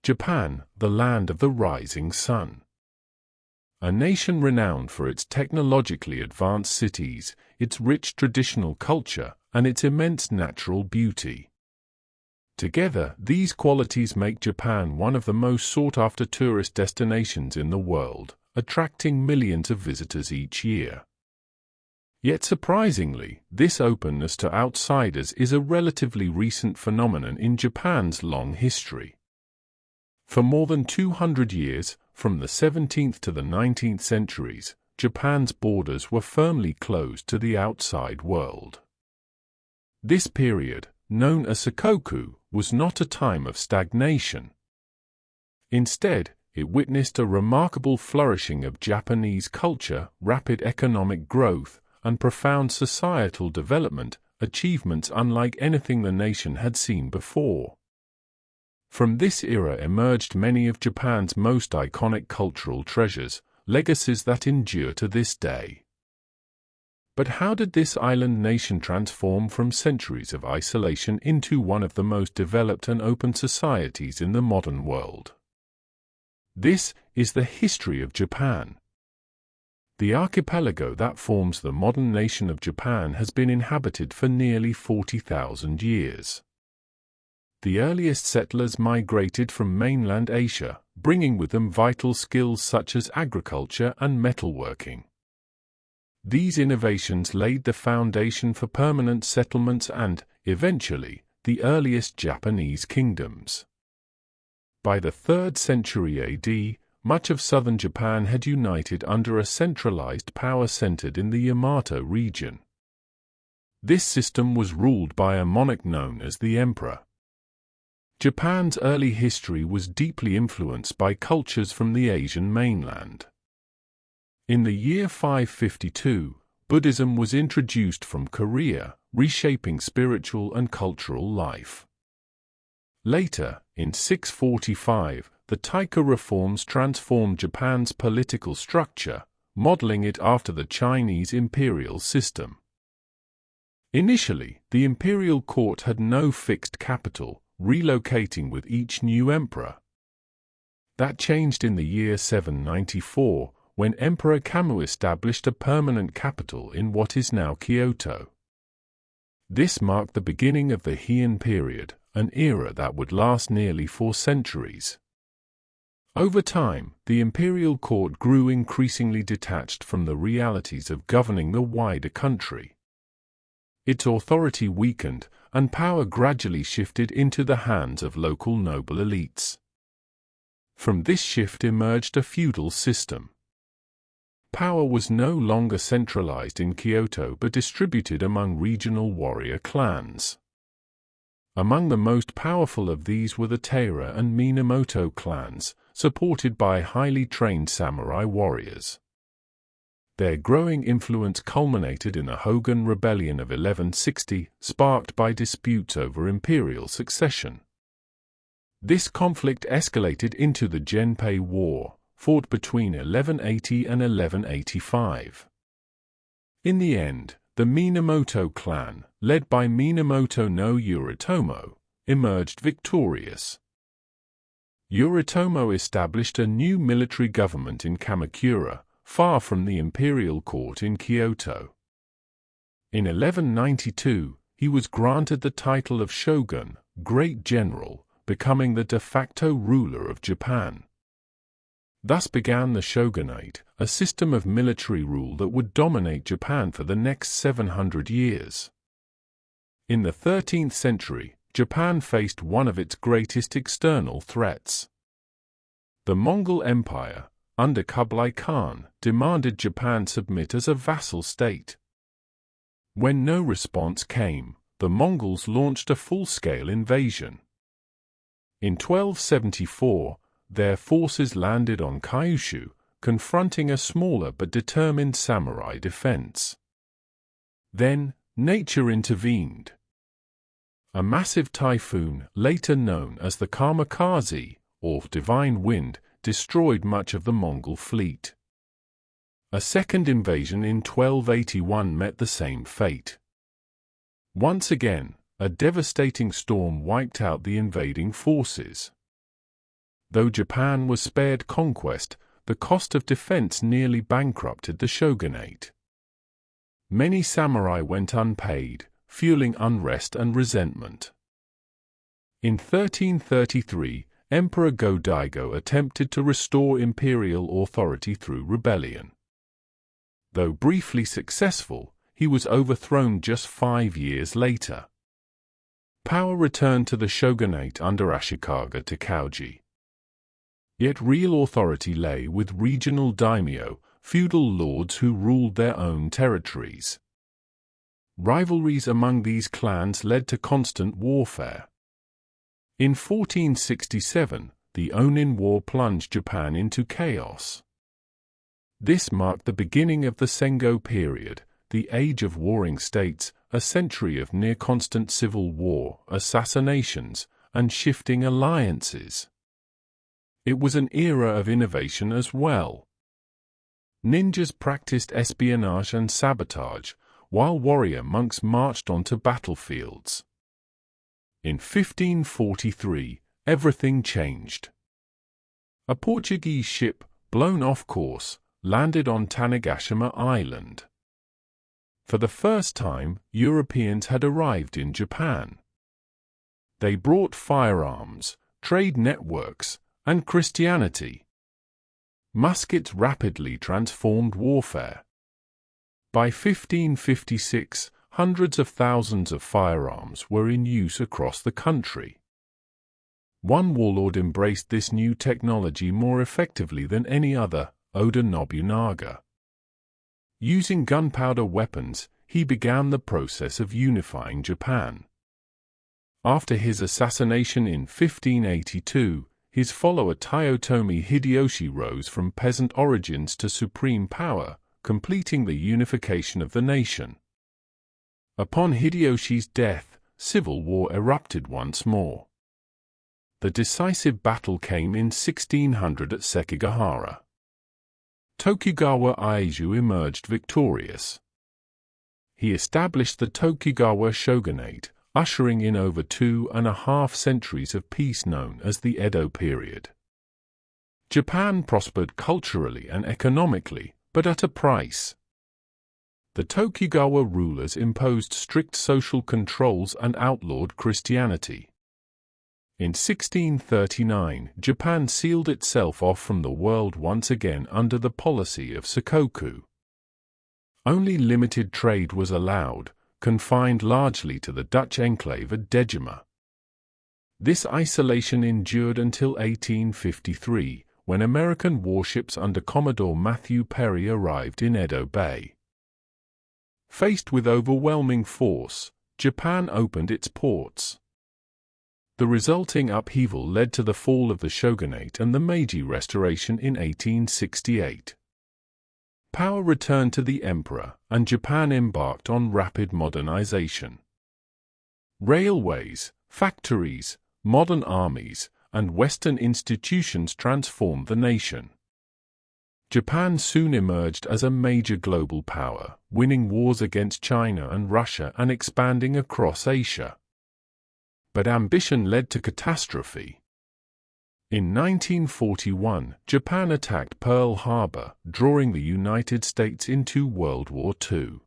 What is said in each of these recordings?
Japan, the land of the rising sun. A nation renowned for its technologically advanced cities, its rich traditional culture, and its immense natural beauty. Together, these qualities make Japan one of the most sought-after tourist destinations in the world, attracting millions of visitors each year. Yet surprisingly, this openness to outsiders is a relatively recent phenomenon in Japan's long history. For more than 200 years, from the 17th to the 19th centuries, Japan's borders were firmly closed to the outside world. This period, known as Sakoku, was not a time of stagnation. Instead, it witnessed a remarkable flourishing of Japanese culture, rapid economic growth, and profound societal development, achievements unlike anything the nation had seen before. From this era emerged many of Japan's most iconic cultural treasures, legacies that endure to this day. But how did this island nation transform from centuries of isolation into one of the most developed and open societies in the modern world? This is the history of Japan. The archipelago that forms the modern nation of Japan has been inhabited for nearly 40,000 years. The earliest settlers migrated from mainland Asia, bringing with them vital skills such as agriculture and metalworking. These innovations laid the foundation for permanent settlements and, eventually, the earliest Japanese kingdoms. By the 3rd century AD, much of southern Japan had united under a centralized power centered in the Yamato region. This system was ruled by a monarch known as the emperor. Japan's early history was deeply influenced by cultures from the Asian mainland. In the year 552, Buddhism was introduced from Korea, reshaping spiritual and cultural life. Later, in 645, the Taika reforms transformed Japan's political structure, modeling it after the Chinese imperial system. Initially, the imperial court had no fixed capital, relocating with each new emperor. That changed in the year 794, when Emperor Kammu established a permanent capital in what is now Kyoto. This marked the beginning of the Heian period, an era that would last nearly 4 centuries. Over time, the imperial court grew increasingly detached from the realities of governing the wider country. Its authority weakened, and power gradually shifted into the hands of local noble elites. From this shift emerged a feudal system. Power was no longer centralized in Kyoto but distributed among regional warrior clans. Among the most powerful of these were the Taira and Minamoto clans, supported by highly trained samurai warriors. Their growing influence culminated in the Hogan Rebellion of 1160, sparked by disputes over imperial succession. This conflict escalated into the Genpei War, fought between 1180 and 1185. In the end, the Minamoto clan, led by Minamoto no Yoritomo, emerged victorious. Yoritomo established a new military government in Kamakura, far from the imperial court in Kyoto. In 1192, he was granted the title of shogun, great general, becoming the de facto ruler of Japan. Thus began the shogunate, a system of military rule that would dominate Japan for the next 700 years. In the 13th century, Japan faced one of its greatest external threats. The Mongol Empire, under Kublai Khan, demanded Japan submit as a vassal state. When no response came, the Mongols launched a full-scale invasion. In 1274, their forces landed on Kyushu, confronting a smaller but determined samurai defense. Then, nature intervened. A massive typhoon, later known as the Kamikaze, or Divine Wind, destroyed much of the Mongol fleet. A second invasion in 1281 met the same fate. Once again, a devastating storm wiped out the invading forces. Though Japan was spared conquest, the cost of defense nearly bankrupted the shogunate. Many samurai went unpaid, fueling unrest and resentment. In 1333, Emperor Go-Daigo attempted to restore imperial authority through rebellion. Though briefly successful, he was overthrown just 5 years later. Power returned to the shogunate under Ashikaga Takauji. Yet real authority lay with regional daimyo, feudal lords who ruled their own territories. Rivalries among these clans led to constant warfare. In 1467, the Onin War plunged Japan into chaos. This marked the beginning of the Sengo period, the age of warring states, a century of near-constant civil war, assassinations, and shifting alliances. It was an era of innovation as well. Ninjas practiced espionage and sabotage, while warrior monks marched onto battlefields. In 1543, everything changed. A Portuguese ship, blown off course, landed on Tanegashima Island. For the first time, Europeans had arrived in Japan. They brought firearms, trade networks, and Christianity. Muskets rapidly transformed warfare. By 1556, hundreds of thousands of firearms were in use across the country. One warlord embraced this new technology more effectively than any other, Oda Nobunaga. Using gunpowder weapons, he began the process of unifying Japan. After his assassination in 1582, his follower Toyotomi Hideyoshi rose from peasant origins to supreme power, completing the unification of the nation. Upon Hideyoshi's death, civil war erupted once more. The decisive battle came in 1600 at Sekigahara. Tokugawa Ieyasu emerged victorious. He established the Tokugawa shogunate, ushering in over 2.5 centuries of peace known as the Edo period. Japan prospered culturally and economically, but at a price. The Tokugawa rulers imposed strict social controls and outlawed Christianity. In 1639, Japan sealed itself off from the world once again under the policy of Sakoku. Only limited trade was allowed, confined largely to the Dutch enclave at Dejima. This isolation endured until 1853, when American warships under Commodore Matthew Perry arrived in Edo Bay. Faced with overwhelming force, Japan opened its ports. The resulting upheaval led to the fall of the shogunate and the Meiji Restoration in 1868. Power returned to the emperor, and Japan embarked on rapid modernization. Railways, factories, modern armies, and Western institutions transformed the nation. Japan soon emerged as a major global power, winning wars against China and Russia and expanding across Asia. But ambition led to catastrophe. In 1941, Japan attacked Pearl Harbor, drawing the United States into World War II.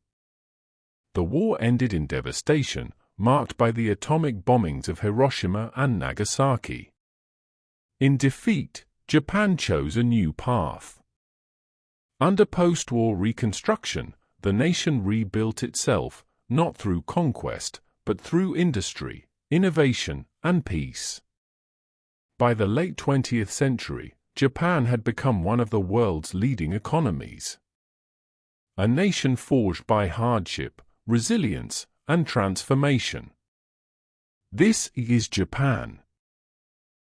The war ended in devastation, marked by the atomic bombings of Hiroshima and Nagasaki. In defeat, Japan chose a new path. Under post-war reconstruction, the nation rebuilt itself, not through conquest, but through industry, innovation, and peace. By the late 20th century, Japan had become one of the world's leading economies. A nation forged by hardship, resilience, and transformation. This is Japan.